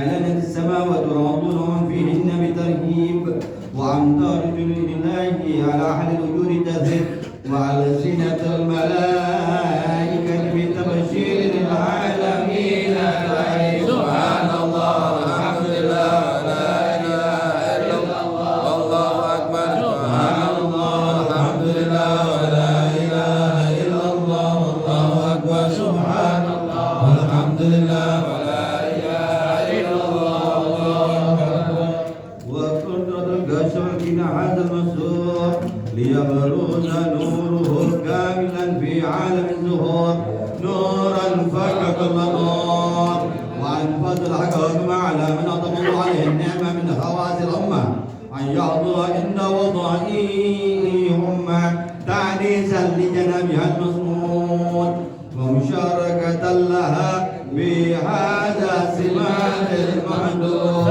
أعلنت السماوات والأرض ومن فيهن بترهيب وأمطار جند الله على أهل الوجود تزف وألسنة الملائكة بتبشير العالمين سبحان الله الحمد لله لا إله إلا الله والله أكبر سبحان الله الحمد لله ولا إله إلا الله والله أكبر سبحان الله والحمد لله ولا إله إلا الله والله أكبر وقدرة القشر من هذا المسور ليبرز نوره كاملا في عالم الزهور نورا فكك النار وأنفذ الحكم على من أضم الله عليه النعمة من خواص الأمة أن يحضر عند وضعهم تعريسا لجنبها المصمود ومشاركة لها بهذا سمات المحدود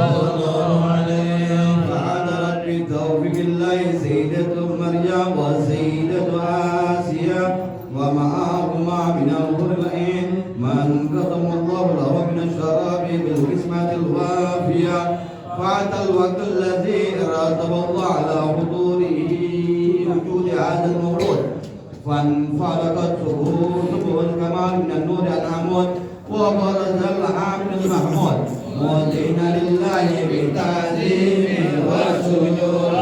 فحضرت بتوفيق الله سيدة مريم وسيدة آسيا ومعهما من الحور العين من قسم الله له من الشراب بالقسمة الوافية فأتى الوقت الذي رتب الله على حضوره وجود هذا المولود فانفلقت سبوه الكمال من النور العمود وبرز الحامد المحمود مودين لله بتعظيم وسجود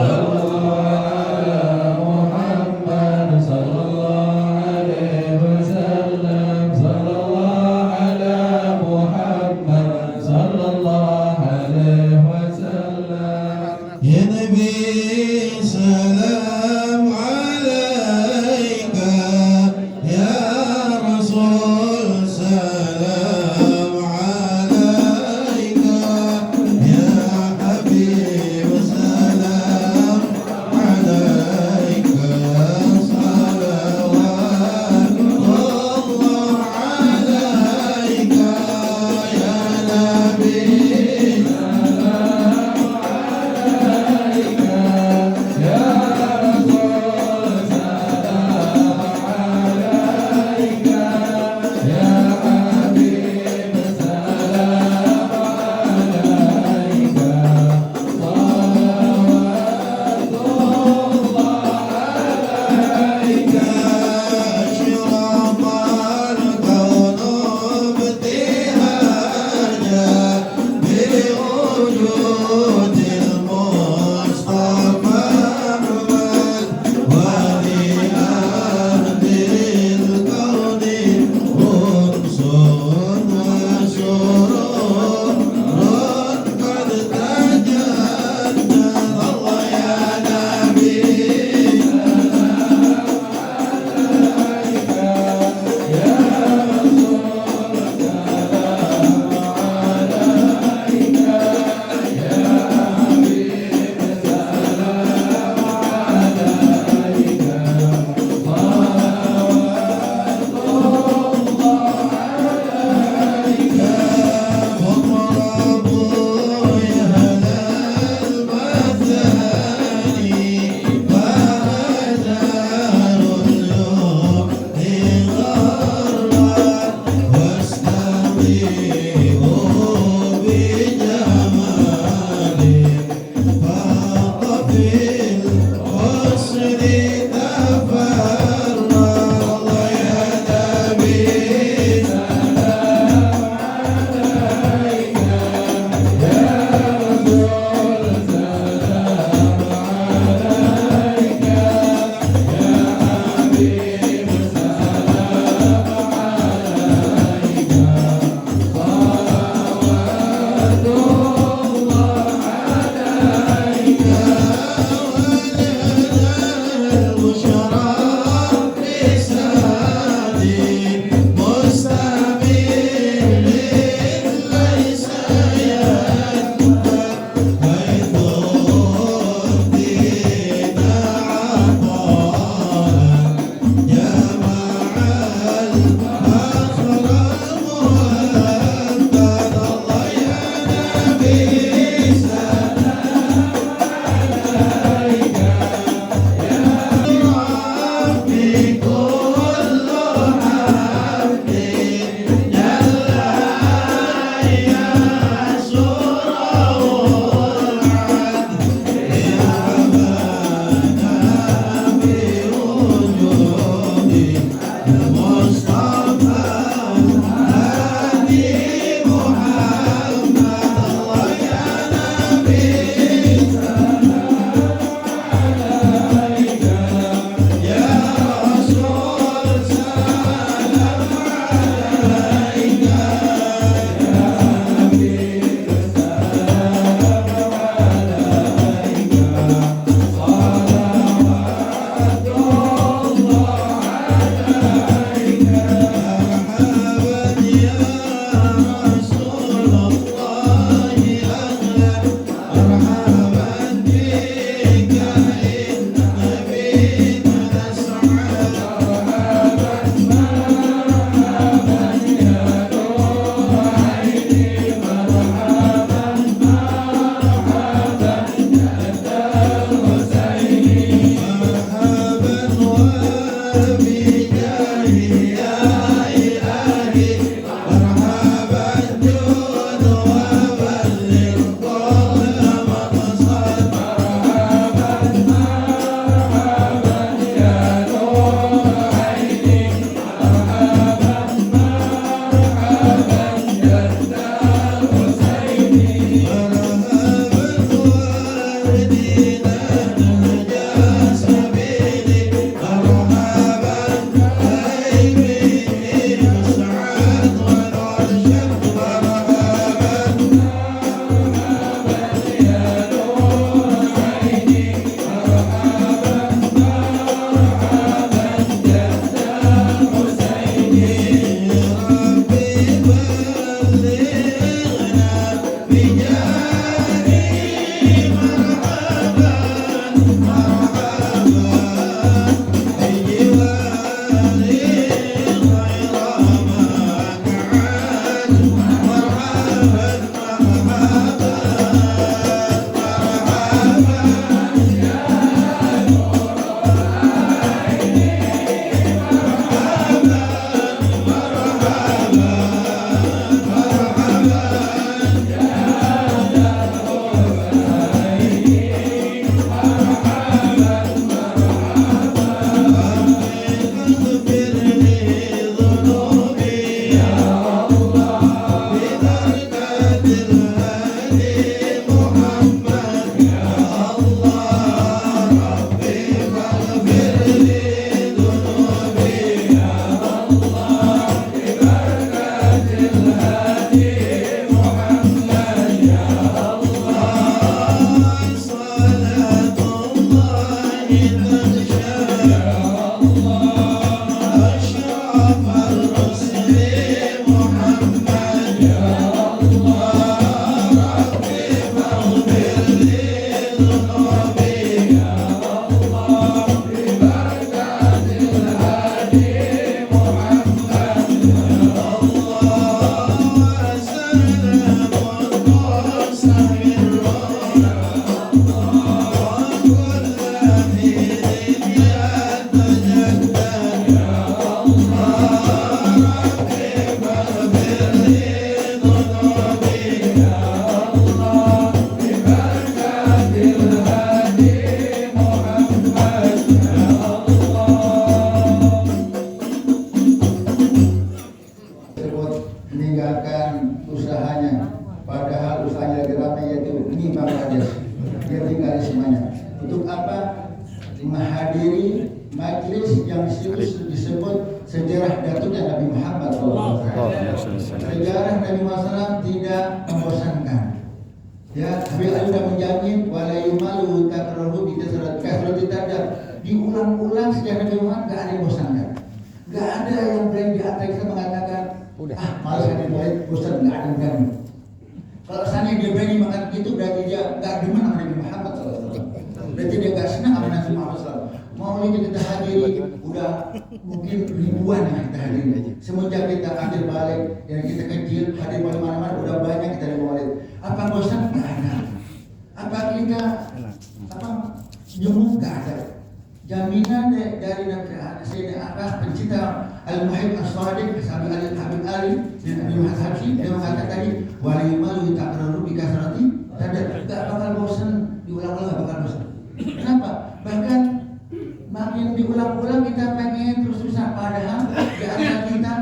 Nabi meninggalkan usahanya, padahal usahanya lagi ramai, yaitu ini Bangladesh. Dia tinggal semuanya. Untuk apa? Menghadiri majelis yang disebut sejarah datuknya Nabi Muhammad SAW. Sejarah Nabi Muhammad tidak membosankan. Ya, Habib Ali sudah menjamin wala yumalu takrahu bi kasrati tadab. Diulang-ulang sejarah Nabi Muhammad, enggak ada yang bosankan. Enggak ada yang berani di antara kita mengatakan malas hadir maulid, bosan, enggak ada yang berani. Kalau seandainya dia berani mengatakan itu, berarti dia enggak demen sama Nabi Muhammad SAW. Berarti dia enggak senang sama Nabi Muhammad SAW. Maulid yang kita hadiri udah mungkin ribuan yang kita hadiri. Semenjak kita hadir balik, yang kita kecil hadir balik mana-mana, udah banyak kita di maulid. Apa bosan? Enggak ada. Apa kita nyembuh? Enggak ada. Jaminan dari Sayyidina pencinta Al-Muhib As-Sadiq Habib Ali dan Nabi Muhammad Habsyi, dia mengatakan tadi walimalu takraru bi kasrati tadab. Enggak bakal bosan, diulang-ulang enggak bakal bosan. Kenapa? Bahkan makin diulang-ulang kita pengen terus-terusan, padahal di antara kita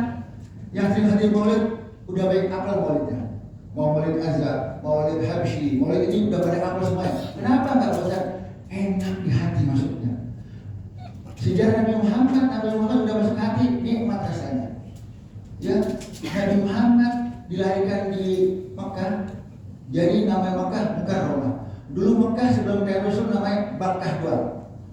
yang sering hadir maulid udah baik apal maulidnya. Mau maulid Azhar, maulid Habsyi, maulid ini udah pada apal semuanya. Kenapa enggak bosan? Enak di hati masuknya. Sejarah Nabi Muhammad sudah masuk hati, nikmat rasanya. Ya, Nabi Muhammad dilahirkan di Mekah, jadi namanya Mekah bukan Roma. Dulu Mekah sebelum kayak Rasul namanya Bakkah doang.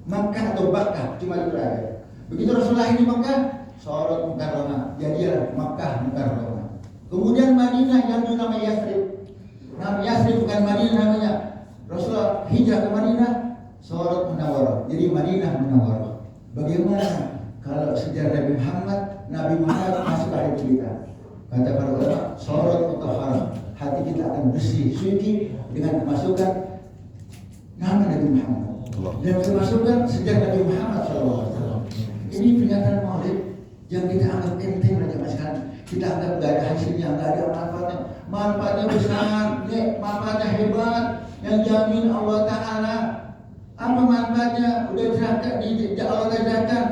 Mekah atau Bakkah cuma itu aja. Begitu Rasul lahir di Mekah, sorot bukan Roma, jadilah Mekah bukan Roma. Kemudian Madinah yang dulu namanya Yathrib. Nama Yathrib bukan Madinah namanya. Rasul hijrah ke Madinah, sorot Munawwarah, jadi Madinah Munawwarah. Bagaimana kalau sejarah Nabi Muhammad masuk ke hati kita? Kata para ulama, sorot mutahharah, hati kita akan bersih, suci dengan kemasukan nama Nabi Muhammad dan kemasukan sejarah Nabi Muhammad SAW. Ini peringatan Maulid yang kita anggap enteng pada zaman sekarang. Kita anggap tidak ada hasilnya, tidak ada manfaatnya. Manfaatnya besar, manfaatnya hebat, yang jamin Allah Ta'ala. Apa manfaatnya? Udah diserahkan, Allah ajarkan.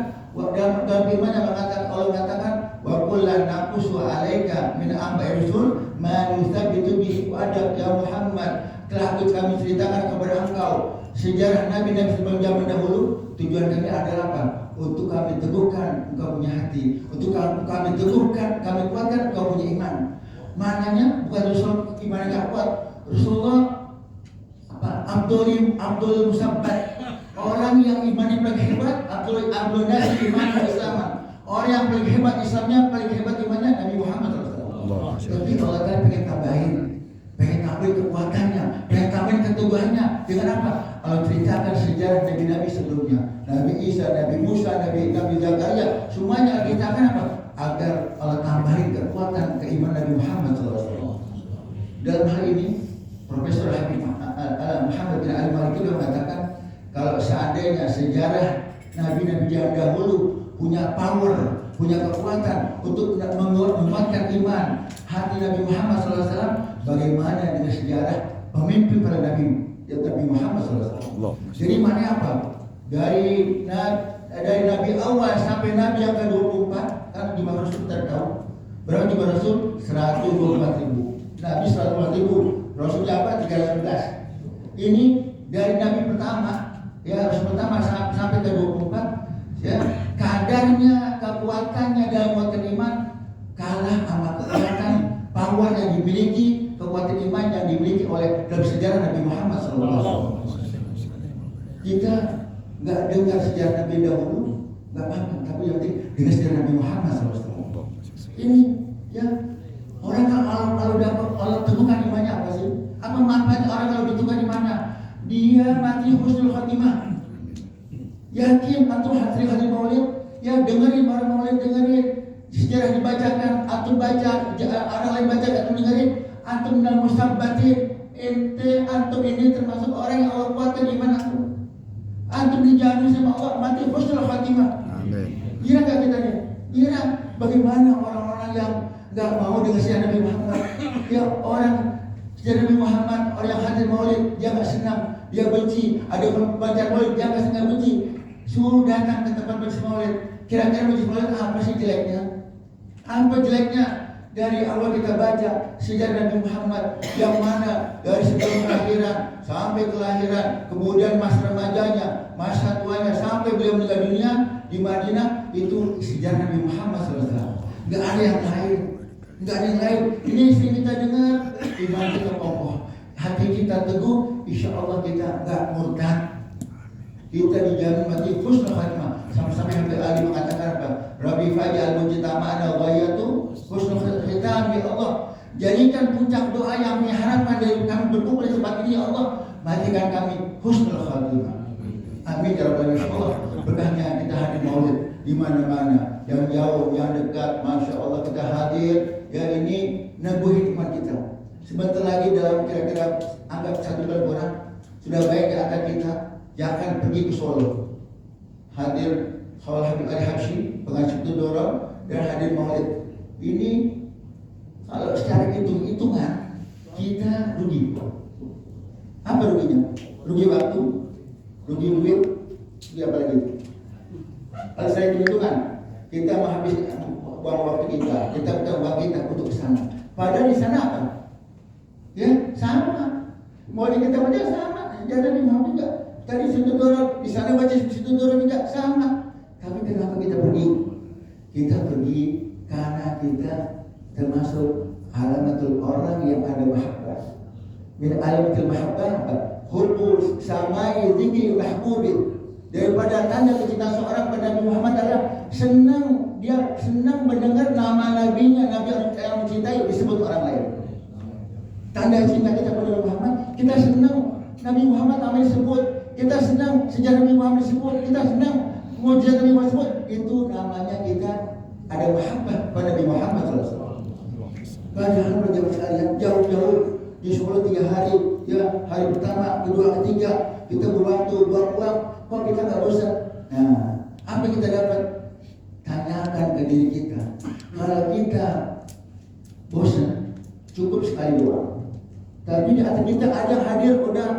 Dalam firman-Nya Allah mengatakan, wa kullan naqussu 'alaika min anba'i rusul ma nuthabbitu bihi adab ya Muhammad. Telah kami ceritakan kepada engkau sejarah Nabi-Nabi sebelum zaman dahulu. Tujuan kami adalah apa? Untuk kami teguhkan engkau punya hati, untuk kami teguhkan, kami kuatkan engkau punya iman. Maknanya bukan Rasul iman yang kuat, Rasulullah Abdul Musabbat, orang yang imannya paling hebat. Abdul Nasi iman Islam, orang yang paling hebat Islamnya, paling hebat imannya Nabi Muhammad SAW. Tapi Allah kan pengen tambahin kekuatannya, pengen tambahin keteguhannya dengan apa? Allah ceritakan sejarah Nabi-Nabi sebelumnya, Nabi Isa, Nabi Musa, Nabi Zakaria, semuanya kita akan apa? Agar Allah tambahin kekuatan keimanan Nabi Muhammad SAW. Dalam hal ini Profesor Habib Muhammad bin Ali Maliki mengatakan, kalau seandainya sejarah Nabi-Nabi yang dahulu punya power, punya kekuatan untuk menguatkan iman hati Nabi Muhammad SAW, bagaimana dengan sejarah pemimpin para Nabi Muhammad SAW? Jadi mana apa? Dari Nabi awal sampai Nabi yang ke-24, kan jumlah Rasul kita tahu. Berapa jumlah Rasul? 124.000. Nabi 124.000. Rasul apa? 311. Ini dari Nabi pertama, ya Rasul pertama sampai ke-24, ya kadarnya, kekuatannya dalam kekuatan iman kalah sama kekuatan power yang dimiliki, kekuatan iman yang dimiliki oleh dalam sejarah Nabi Muhammad SAW. Kita nggak dengar sejarah Nabi dahulu, nggak apa-apa, tapi yang penting dengan sejarah Nabi Muhammad SAW. Ini ya orang kalau dapat Allah teguhkan imannya apa sih? Apa manfaatnya orang kalau diteguhkan imannya? Dia mati husnul khatimah. Yakin antum hadir maulid, ya dengerin orang maulid, dengerin sejarah dibacakan, antum baca, orang lain baca, antum dengerin, antum dalam musabbatin, antum ini termasuk orang yang Allah kuatkan iman antum. Antum dijamin sama Allah mati husnul khatimah. Amin. Kira nggak kita nih? Kira bagaimana orang-orang yang nggak mau dengan sejarah Nabi Muhammad? Ya orang sejarah Nabi Muhammad, orang yang hadir maulid dia nggak senang, dia benci. Ada baca maulid dia nggak senang, benci. Suruh datang ke tempat majlis maulid. Kira-kira majlis maulid apa sih jeleknya? Apa jeleknya? Dari awal kita baca sejarah Nabi Muhammad yang mana dari sebelum kelahiran sampai kelahiran, kemudian masa remajanya, masa tuanya sampai beliau meninggal dunia di Madinah, itu sejarah Nabi Muhammad SAW. Nggak ada yang lain, nggak ada yang lain. Ini sering kita dengar, iman kita kokoh, hati kita teguh, insya Allah kita nggak murtad. Kita dijamin mati husnul khatimah. Sama-sama yang Ali mengatakan apa? Rabbi faj'al mujtama'ana ghayatu husnul khitam ya Allah. Jadikan puncak doa yang kami harapkan dari kami berkumpul di tempat ini ya Allah. Matikan kami husnul khatimah. Amin ya rabbal alamin. Allah berkahnya kita hadir maulid di mana-mana, yang jauh, yang dekat, masya Allah kita hadir. Ya ini neguhin iman kita. Sebentar lagi dalam kira-kira anggap 1 bulan kurang sudah baik di atas kita. Jangan pergi ke Solo. Hadir Khawal Habib Ali Habsyi, pengajar Dorong, dan hadir maulid. Ini kalau secara hitung-hitungan kita rugi. Apa ruginya? Rugi waktu, rugi duit, rugi apa lagi? Kalau saya hitung-hitungan, kita menghabiskan uang waktu kita bukan uang kita untuk ke sana. Padahal di sana apa? Ya sama. Maulid kita baca sama, jalan di Muhammad juga. Tadi situ dorong, di sana baca situ dorong juga sama. Tapi kenapa kita pergi? Kita pergi karena kita termasuk alamatul orang yang ada mahabbah. Min alamatul mahabbah apa? Hubbu samai dzikri mahbubi. Daripada tanda kecintaan seorang pada Nabi Muhammad adalah dia senang mendengar nama nabinya, nabi yang mencintai disebut orang lain. Tanda cinta kita pada Nabi Muhammad, kita senang Nabi Muhammad namanya disebut. Kita senang sejarah Nabi Muhammad disebut, kita senang mujizat Nabi Muhammad disebut. Itu namanya kita ada mahabbah pada Nabi Muhammad SAW. Padahal berjamaah sekalian jauh-jauh di Solo 3 hari, ya hari pertama, kedua, ketiga kita berwaktu, buang uang, kok kita nggak bosan? Nah, apa yang kita dapat? Tanyakan ke diri kita. Kalau kita bosan, cukup sekali doang. Tapi di atas kita ada hadir udah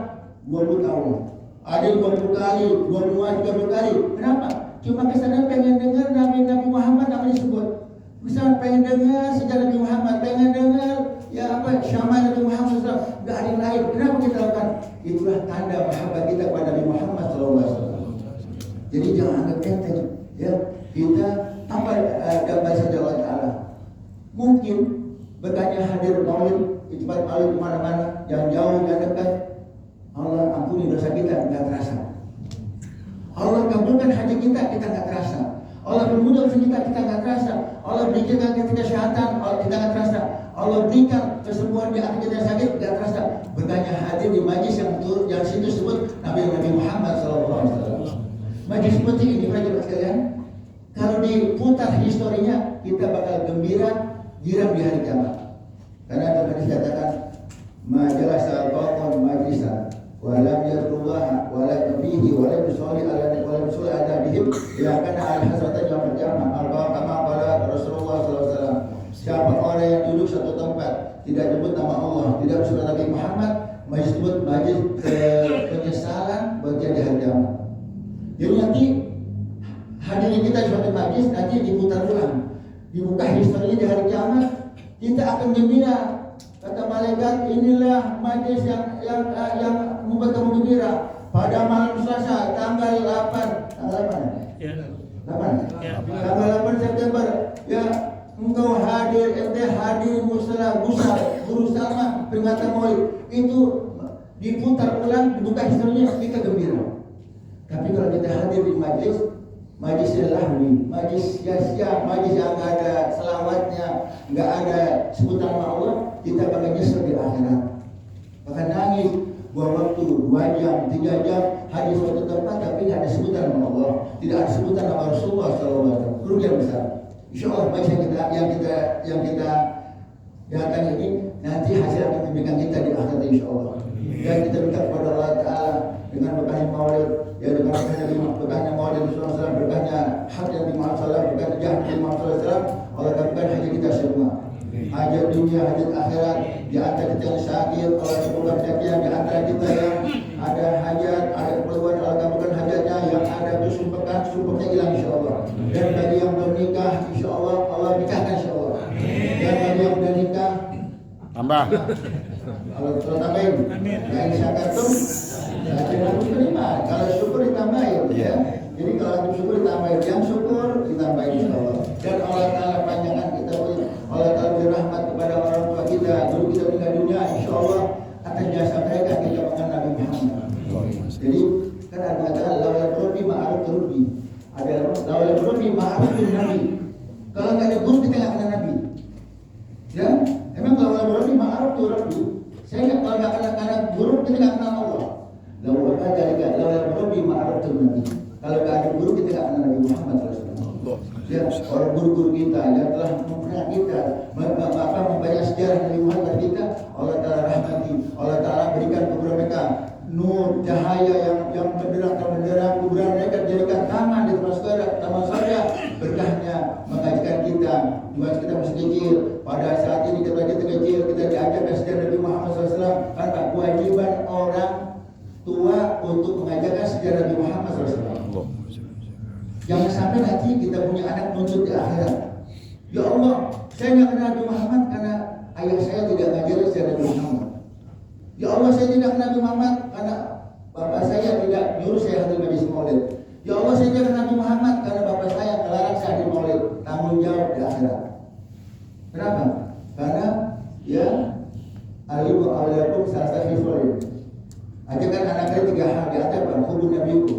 20 tahun. Ada 20 kali, 20, 30 kali. Kenapa? Cuma kesana pengen dengar Nabi Muhammad namanya disebut. Misalnya pengen dengar sejarah Nabi Muhammad, pengen dengar ya apa syama'il Nabi Muhammad SAW. Gak ada yang lain. Kenapa kita lakukan? Itulah tanda mahabbah kita kepada Nabi Muhammad SAW. Jadi jangan anggap enteng. Ya kita apa gambar saja Allah Taala. Mungkin berkatnya hadir maulid, ijtimat maulid kemana-mana, yang jauh, yang dekat. Allah ampuni dosa kita, nggak terasa. Allah kabulkan haji kita nggak terasa. Allah permudah urusan kita nggak terasa. Allah berikan kita kesehatan, kita nggak terasa. Allah berikan kesembuhan di hati kita yang sakit, nggak terasa. Berkahnya hadir di majlis yang turut, yang situ sebut Nabi Muhammad SAW. Majlis seperti ini, para jemaah sekalian, kalau diputar historinya, kita bakal gembira, girang di hari kiamat. Karena tadi dikatakan majalah salqaqon majlisan walam yarullah wala fihi wala bisolli ala bihim ya kana al hasratan yaumil qiyamah kama qala Rasulullah sallallahu alaihi wasallam. Siapa orang yang duduk satu tempat tidak nyebut nama Allah, tidak bersama Nabi Muhammad, majlis tersebut majlis penyesalan buat dia di hari kiamat. Jadi nanti hadirin kita di suatu majlis nanti diputar ulang, dibuka historinya di hari kiamat, kita akan gembira. Kata malaikat, inilah majlis yang membuat kamu gembira pada malam Selasa tanggal 8 Ya. 8 Ya. tanggal 8 September ya, engkau hadir, ente hadir musala guru Salman peringatan maulid itu diputar ulang, dibuka historinya, kita gembira. Tapi kalau kita hadir di majlis lahwi, majlis sia-sia, majlis yang nggak ada selawatnya, nggak ada sebutan nama Allah, kita bakal nyesel di akhirat. Bahkan nangis, buang waktu 2 jam, 3 jam hadir suatu tempat tapi nggak ada sebutan nama Allah, tidak ada sebutan nama Rasulullah SAW. Kerugian besar. Insya Allah majlis yang kita datang ini nanti hasil akan memberikan kita di akhirat insyaallah. Dan kita minta kepada Allah Ta'ala dengan berkahnya maulid, ya dengan berkahnya maulid Rasulullah SAW, berkahnya hak yang dimaksudkan, berkahnya jahat yang dimaksudkan, Allah kabulkan hajat kita semua. Hajat dunia, hajat akhirat, di antara kita yang sakit, Allah kabulkan hajatnya, di antara kita yang ada hajat, ada keperluan, Allah kabulkan hajatnya, yang ada kesumpahnya hilang insyaallah. Dan bagi yang belum nikah, insyaallah Allah nikahkan insyaallah. Dan bagi yang sudah nikah, Tambah. kalau tambahin, yang syakatum, jangan terima. Kalau syukur ditambahin, ya. Jadi kalau antum syukur ditambahin, yang syukur ditambahin insyaallah. Dan Allah Ta'ala panjangkan kita, Allah Ta'ala beri rahmat kepada orang tua kita, guru kita meninggal dunia, insyaallah atas jasa mereka kita mengenal Nabi Muhammad. Jadi kan ada mengatakan lawal rubi ma'aruf rubi. Ada lawal rubi ma'aruf Nabi. Kalau nggak ada guru kita nggak kenal Nabi. Ya, emang kalau lawal rubi ma'aruf Rabbi. Saya nggak kalau nggak kenal guru kita nggak kenal Allah. Lawal rubi ma'aruf Nabi. Kalau nggak ada guru kita nggak kenal Nabi Muhammad SAW. Ya, orang guru-guru kita yang telah memperhatikan kita, membaca sejarah Nabi Muhammad kita, Allah Ta'ala rahmati, Allah Ta'ala berikan kepada mereka nur cahaya yang menderang kuburan mereka dijadikan taman di taman surga. Berkahnya mengajarkan kita juga kita masih kecil. Pada saat ini kita kecil kita diajarkan sejarah Nabi Muhammad SAW. Karena kewajiban orang tua untuk mengajarkan sejarah Nabi Muhammad SAW. Jangan sampai nanti kita punya anak nuntut di akhirat. Ya Allah, saya nggak kenal Nabi Muhammad karena ayah saya tidak ngajarin sejarah Nabi Muhammad. Ya Allah, saya tidak kenal Nabi Muhammad karena bapak saya tidak nyuruh saya hadir majlis maulid. Ya Allah, saya tidak kenal Nabi Muhammad karena bapak saya melarang saya hadir maulid. Tanggung jawab di akhirat. Kenapa? Karena ya alimu awliyakum salasa hifrul. Ajarkan anak kalian 3 hal di atas hubung nabiku.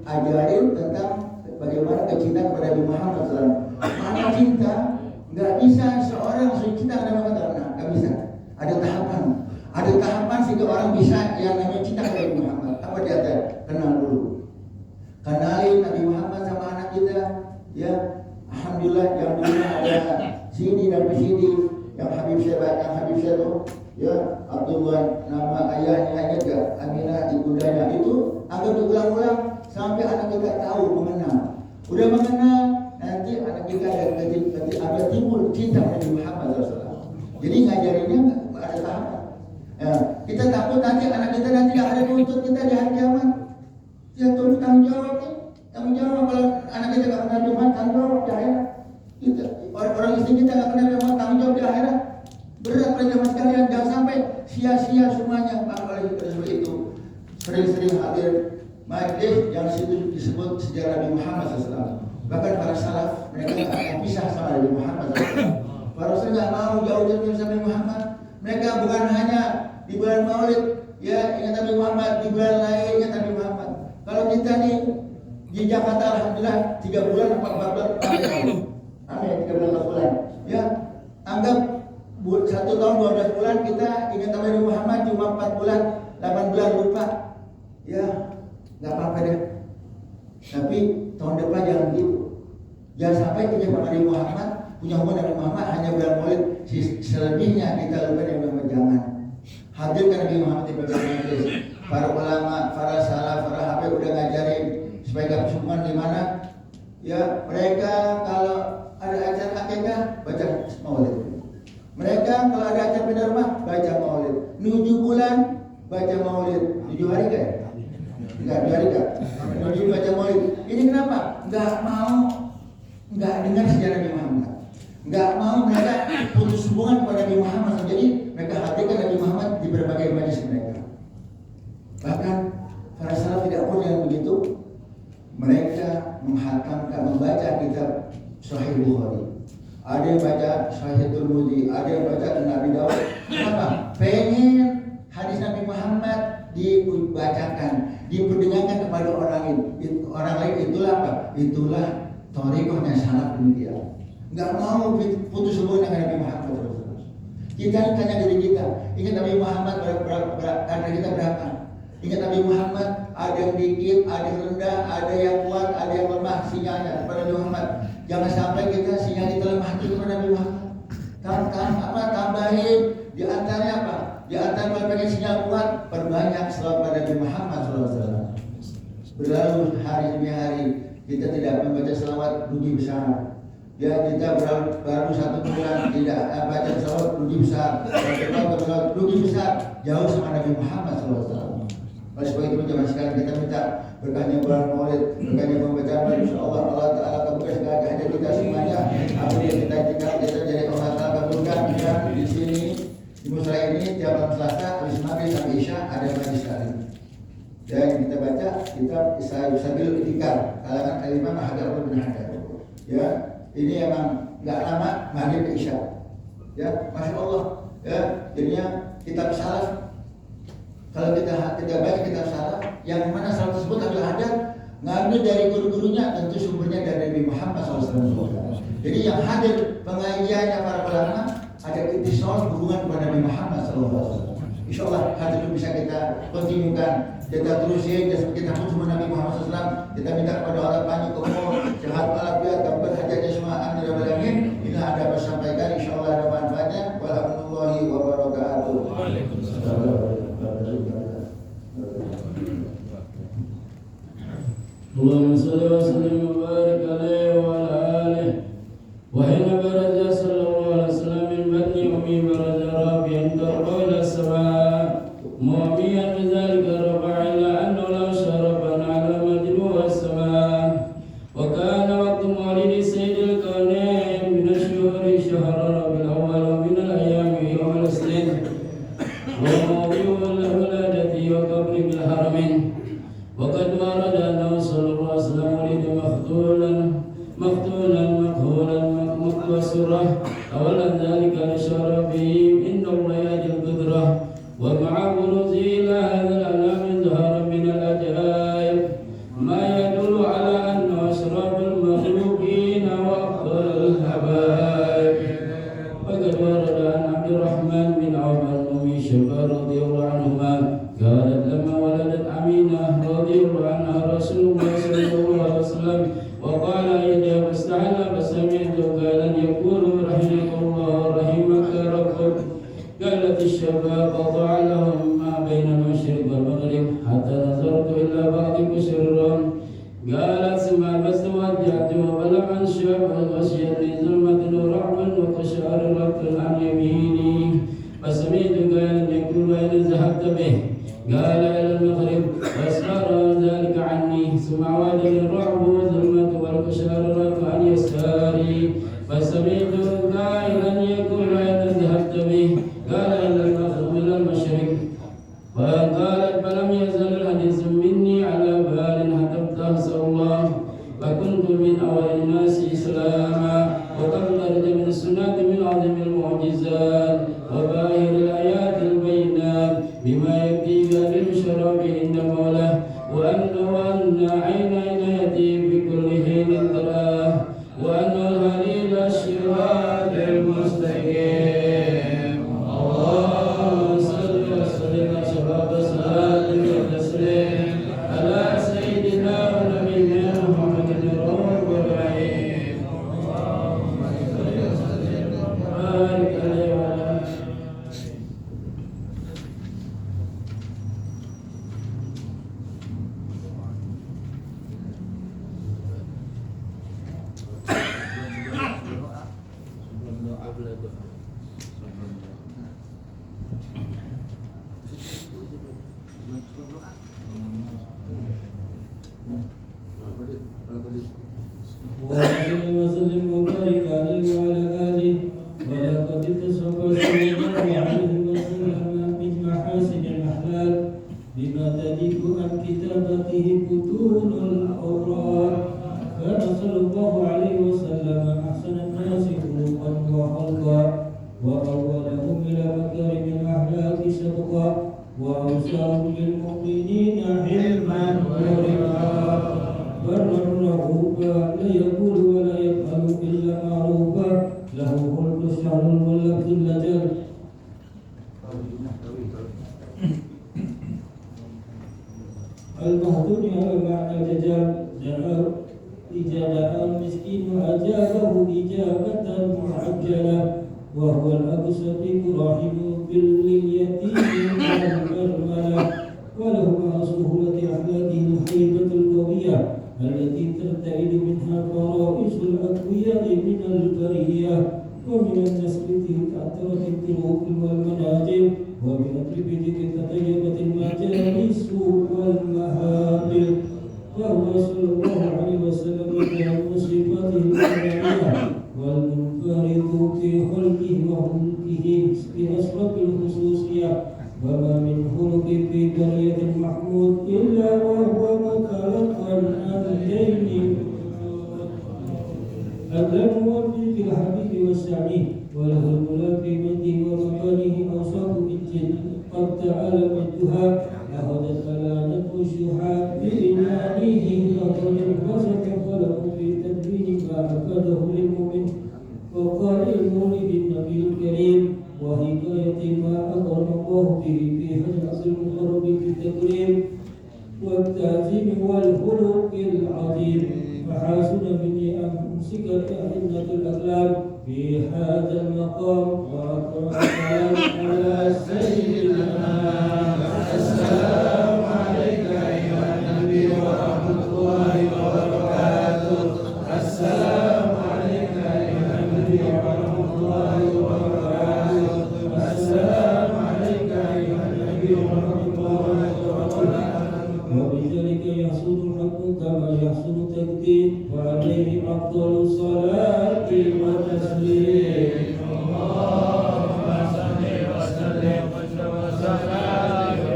Ajarin tentang bagaimana kecintaan kepada Nabi Muhammad SAW. Mana cinta? Nggak bisa seorang langsung cinta kepada Nabi Muhammad. Nggak bisa. Ada tahapan sehingga orang bisa yang namanya cinta kepada Nabi Muhammad. Apa dia ada? Kenal dulu. Kenalin Nabi Muhammad sama anak kita. Ya, alhamdulillah yang dulu ada CD dan VCD yang Habib saya tuh. Ya, Abdullah nama ayahnya ingat gak? Aminah ibundanya itu agar diulang-ulang sampai anak kita tahu mengenal. Udah mengenal, nanti anak kita ada timbul cinta pada Muhammad SAW. Jadi ngajarinnya ada tahapan. Ya, kita takut nanti anak kita nanti ada nuntut kita di hari kiamat. Ya turun tanggung jawab nih. Tanggung jawab kalau anak kita nggak kenal Tuhan, tanggung jawab di akhirat. Kita orang istri kita nggak kenal Tuhan, tanggung jawab di akhirat. Berat pada zaman sekalian, jangan sampai sia-sia semuanya. Oleh sebab itu sering-sering hadir majlis yang situ disebut sejarah Nabi Muhammad SAW. Bahkan para salaf mereka tidak akan pisah sama Nabi Muhammad SAW. Para salaf tidak mau jauh-jauh sama Nabi Muhammad. Mereka bukan hanya di bulan Maulid ya ingat Nabi Muhammad, di bulan lain ingat Nabi Muhammad. Kalau kita nih di Jakarta alhamdulillah 3 bulan 4 bulan amin 3 bulan 4 bulan ya anggap 1 tahun 12 bulan kita ingat Nabi Muhammad, cuma 4 bulan 8 bulan lupa ya nggak apa-apa deh. Tapi tahun depan jangan gitu. Jangan sampai ingat Nabi Muhammad, punya hubungan Nabi Muhammad hanya bulan Maulid. Selebihnya kita lupa Nabi Muhammad. Jangan. Hadirkan Nabi Muhammad di majlis. Para ulama, para salaf, para habib udah ngajarin supaya gak hubungan di mana. Ya mereka kalau ada acara akikah baca Maulid. Mereka kalau ada acara pindah rumah baca Maulid. 7 bulan baca Maulid. 7 hari kan? Enggak, 2 hari kan? 7 baca Maulid. Ini kenapa? Enggak dengar sejarah Nabi Muhammad. Enggak mau mereka putus hubungan kepada Nabi Muhammad. Jadi mereka hadirkan Nabi Muhammad di berbagai majlis mereka. Bahkan para salaf tidak pun yang begitu. Mereka menghatamkan membaca kitab Sahih Bukhari. Ada yang baca Sahih Tirmidzi, ada yang baca Nabi Daud. Kenapa? Pengen hadis Nabi Muhammad dibacakan, diperdengarkan kepada orang lain. Itulah apa? Itulah thariqahnya salaf demikian. Enggak mau putus hubungan dengan Nabi Muhammad. Kita tanya diri kita, ingat Nabi Muhammad berapa kita berapa? Ingat Nabi Muhammad, ada yang dikit, ada yang rendah, ada yang kuat, ada yang lemah sinyalnya kepada Nabi Muhammad. Jangan sampai kita sinyal kita lemah kepada Nabi Muhammad. tambahin di antaranya apa? Di antara berbagai sinyal kuat, perbanyak selawat pada Nabi Muhammad SAW. Berlalu hari demi hari kita tidak membaca selawat, rugi besar. Ya, kita baru 1 bulan tidak baca selawat, rugi besar. Selawat rugi besar, jauh sama Nabi Muhammad SAW. Oleh sebab itu jemaah sekalian, kita minta berkahnya bulan Maulid, berkahnya pembacaan insyaallah Allah Taala kabulkan segala hajat kita semuanya. Apa yang kita jadi Allah Taala kabulkan. Dan di sini di musala ini tiap malam Selasa habis maghrib sampai Isya ada majlis taklim. Dan kita baca kitab Sabil Itikar kalangan Imam Hajar bin Hajar. Ya, ini emang nggak lama maghrib ke Isya. Ya, masya Allah. Ya, jadinya kitab salaf. Kalau kita baca kitab salaf, yang mana salaf tersebut adalah ada ngambil dari guru-gurunya, tentu sumbernya dari Nabi Muhammad SAW. Jadi yang hadir pengajiannya para ulama ada ittisal hubungan kepada Nabi Muhammad SAW. Insyaallah hadis itu bisa kita kontinukan, kita terusin, dan kita pun cuma Nabi Muhammad SAW. Kita minta kepada Allah panjang umur, sehat walafiat, dapat hajatnya semua. Amin ya rabbal alamin. Ini ada apa sampaikan, insyaallah ada manfaatnya. Walhamdulillahi wabarakatuh. Waalaikumsalam. اللهم صل وسلم وبارك عليه وعلى آله. وحين برز صلى الله عليه وسلم من بطن أمي برز رافعا دربه إلى السماء مؤميا بذلك رفع إلى أنه لو شرفا على مجروح السماء. وكان وقت مولد سيد الكونين من الشهور شهر ربيع الأول ومن الأيام يوم الاثنين وموضوع الولادة وقبر بالحرمين. وقد ورد أنه صلى الله عليه وسلم ولد مقتولا مقهولا مكسورا أولا ذلك لشرفه عند الله القدرة. ومع بروزه إلى هذا العالم ظهر من العجائب ما يدل على أنه أشرف المخلوقين وأفضل الحبائب. وقد ورد عن عبد الرحمن بن عوف عن أم شباب رضي الله عنهما قالت لما ولدت أمينة رضي الله عنها رسول الله صلى الله عليه وسلم وقال إذا فاستعل فسمعت قائلا يقول رحمك الله رحمك ربك. قالت الشباب قطع لهم ما بين المشرق والمغرب حتى نظرت إلى بعض بشرهم. قالت ثم بس توجهت وبلغ عن شاب وغشيتني ظلمة رعب وقشعررت عن يميني فسمعت قائلا يقول أين ذهبت به؟ قال إلى المغرب فأسفر ذلك عني. ثم عادني الرعب والظلمة والقشعررة عن يساري فسمعت قائلا يقول أين ذهبت به؟ قال إلى المغرب إلى المشرق. فقالت فلم يزل الحديث مني على بال حتى ابتهس الله فكنت من أول الناس إسلاما. وقد خرج من السنة من عظيم المعجزات وباهر الآيات البينات بما يكفي للشرف عند مولاه وأن عين عنايته بكل حين تراه وأن الهدي الصراط المستقيم. اللهم صل وسلم شباب الصلاة والتسليم على سيدنا ونبينا محمد الرؤوف الرحيم. اللهم صل وسلم وبارك عليه وعلى وسلم وبارك عليه وعلى آله ولقد اتصف صلى الله عليه وسلم بالمحاسن الأحلال بما تليق عن كتابته بطون الأوراق. كان صلى الله عليه وسلم أحسن الناس خلقا وخلقا وأولهم إلى مكارم الأخلاق سبقا وأوسعهم للمؤمنين حلما ورفقا. برا رؤوفا لا يقول ولا يفعل إلا معروفا له خلق الشعر واللفظ اللجل. المهدون على معنى الدجال إذا دعا المسكين أجابه إجابة معجلة وهو الأب الشفيق الرحيم باليتيم والأرملة، وله مع سهولة أخلاقه الهيبة القوية التي ترتئد منها فرائس الأقوياء من البرية، ومن النسل تعترت الطرق والمنازل، ومن الرفد تطيبت المجالس والمهابل، فهو صلى الله عليه وسلم من صفاته الإلهية والمنفرد في خلقه وخلقه بأسرة الخصوصية، وما من خلق في برية محمود إلا وهو متلقى عن دين أكرم وفي في الحبيب والسعيد، وله الملا في مجده ومكانه أوصاف الجن قد تعالى مجدها، أخذت فلا نقشها بإنانه فقد وستفله في تدبير ما أفاده للمؤمن وقال المولد النبي الكريم، وحكاية ما أكرم الله به في حجر المقرب في التكريم والتعظيم والخلق العظيم، فحاسن مني أن أمسك أئمة الأقلام في هذا المقام وأقرأ السلام على سيدنا. السلام عليك أيها النبي ورحمة الله وبركاته. السلام عليك أيها النبي ورحمة الله وبركاته. السلام عليك أيها النبي ورحمة الله وبركاته. وبذلك يحصل الحق كما يحصل التقدير، وعليه أفضل الصلاة والتسليم. اللهم صل وسلم وسلم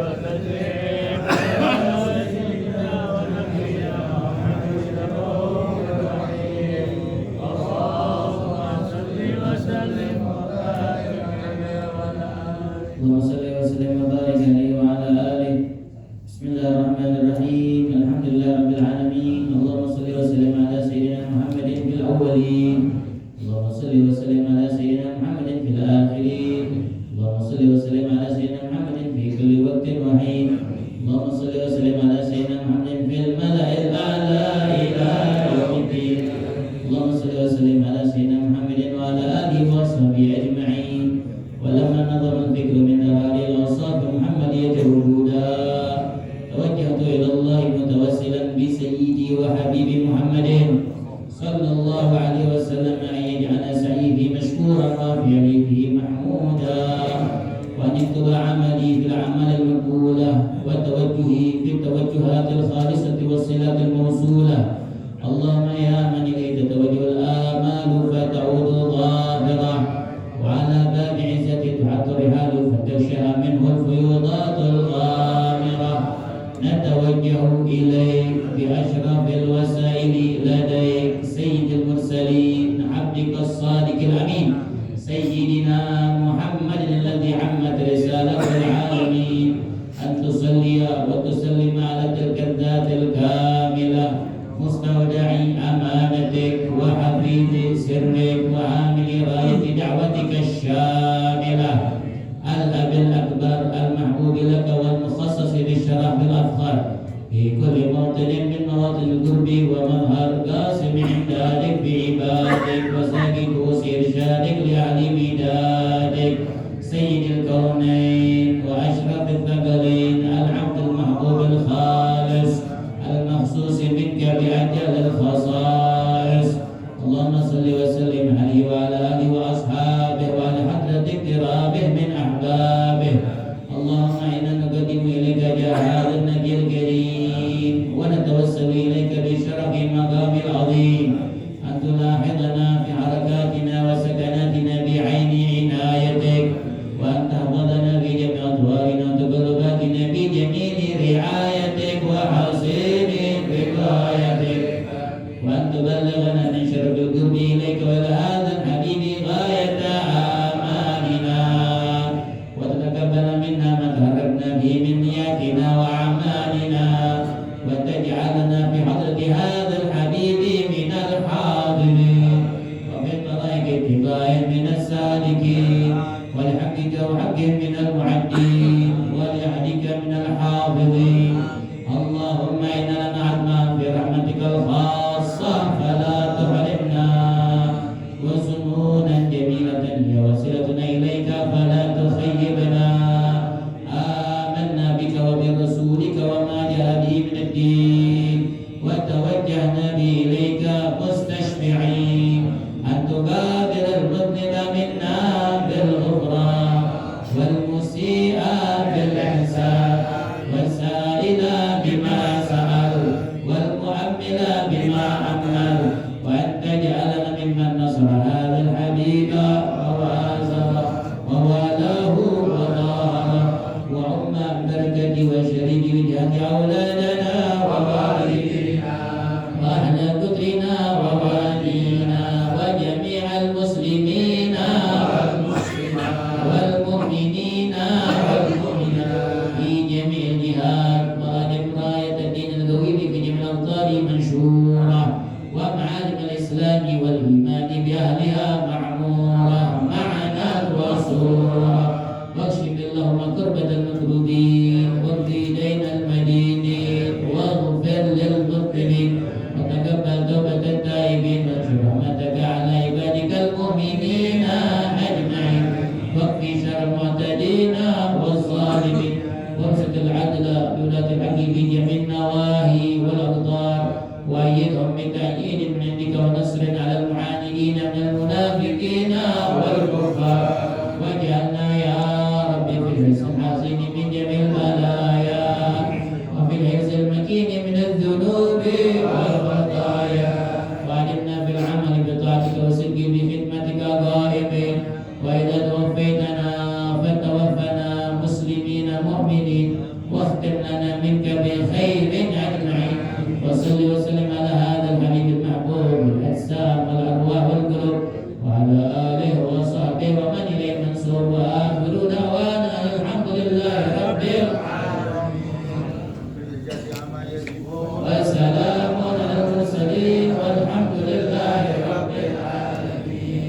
وتسليم على سيدنا ونبينا محمد الرؤوف الرحيم. اللهم صل وسلم وبارك عليه وعلى آله. اللهم صل وسلم وبارك عليه وعلى آله. بسم الله الرحمن الرحيم. الحمد لله رب العالمين. اللهم صل وسلم على سيدنا محمد في الأولين. اللهم صل وسلم على سيدنا محمد في الآخرين. اللهم صل وسلم على سيدنا محمد في كل وقت وحين. اللهم صل وسلم على سيدنا محمد في الملأ الأعلى إلى يوم الدين. اللهم صل وسلم على سيدنا محمد وعلى آله وصحبه أجمعين. ولما نظم الفكر من أوائل الأوصاف محمدية الوجودا، توجهت إلى الله متوسلا بسيدي وحبيبي محمد صلى الله عليه وسلم أن يجعل سعيه مشكورا وفي عليه محمودا، وأن يكتب عملي في الأعمال المقبولة وتوجهي في التوجهات الخالصة والصلات الموصولة. اللهم يا من إليك توجه الآمال فتعود ظاهرة، وعلى باب عزة تحط الرحال فتغشى منه الفيوضات الغامرة، نتوجه إليك بأشرف الوسائل لديك سيد المرسلين عبدك الصادق الأمين سيدنا محمد الذي عمت رسالة العالمين، أن تصلي وتسلم على تلك الذات الكاملة مستودع أمانتك وحفيظ سرك وعامل راية دعوتك الشاملة، الأب الأكبر المحبوب لك والمخصص للشرف الأفخر في كل موطن من مواطن القرب ومظهر قاسم إمدادك بعبادك وساقي كؤوس إرشادك لأهل ميدادك سيد الكونين وأشرف الثقلين، العبد المحبوب الخالص المخصوص منك بأجل الخصائص. اللهم صل وسلم عليه وعلى آله وأصحابه وعلى حضرة اقترابه من أحبابه. اللهم إنا نقدم إليك جاه هذا النبي الكريم ونتوسل إليك بشرف المقام العظيم أن تلاحظنا في حركاتنا وسكناتنا بعين عنايتك، وأن تحفظنا في جميع أطوارنا وتقلباتنا بجميل رعايتك وحسين رقايتك، وأن تبلغنا من شرف القرب إليك وإلى هذا الحبيب غاية آمالنا، وتتقبل منا ما تهربنا به من نياتنا وأعمالنا، وتجعلنا في حضرة هذا الحبيب من الحاضرين، وفي الطريق اتباعا من السالكين، ولحقك وحقهم من المعدين، ولعهدك من الحافظين. اللهم إنا نعلم في رحمتك الخاصة فلا تحرمنا، وسنونا جميلة هي وسيلة وذريات أولادنا ووالدينا وأهل قدرنا ووالدينا وجميع المسلمين والمؤمنين في جميع الجهات وأدم راية الدين القويم في جميع الأوطان منشورة ومعالم الإسلام والإيمان بأهلها معمورة معنا وصورة واكشف اللهم كربة المكروبين واقضي دين المدينين واغفر للمذنبين وتقبل توبة التائبين وانشر رحمتك على عبادك المؤمنين أجمعين واكفي شر المعتدين والظالمين وارزق العدل بولاة الحق في جميع النواهي والأقطار وأيدهم بتأييد من عندك ونصر على المعاندين من المنافقين والكفار واجعلنا يا رب في الحسن الحصين من جميع البلايا وفي الحرز المكين من الذنوب والخطايا وعلمنا بالعمل بطاعتك وصدق بخدمتك قائمين وإذا توفيتنا فتوفنا مسلمين مؤمنين واختم لنا منك بخير أجمعين وصل وسلم على هذا الحبيب المحبوب الأجسام والأرواح والقلوب وعلى آله وصحبه ومن إليه منسوب وآخر دعوانا الحمد لله رب العالمين وسلام على المرسلين والحمد لله رب العالمين.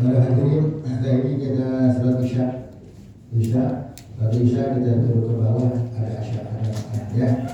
Para hadirin, hari ini kita salat Isya. Isya kita turun ke bawah ada asya ada ya.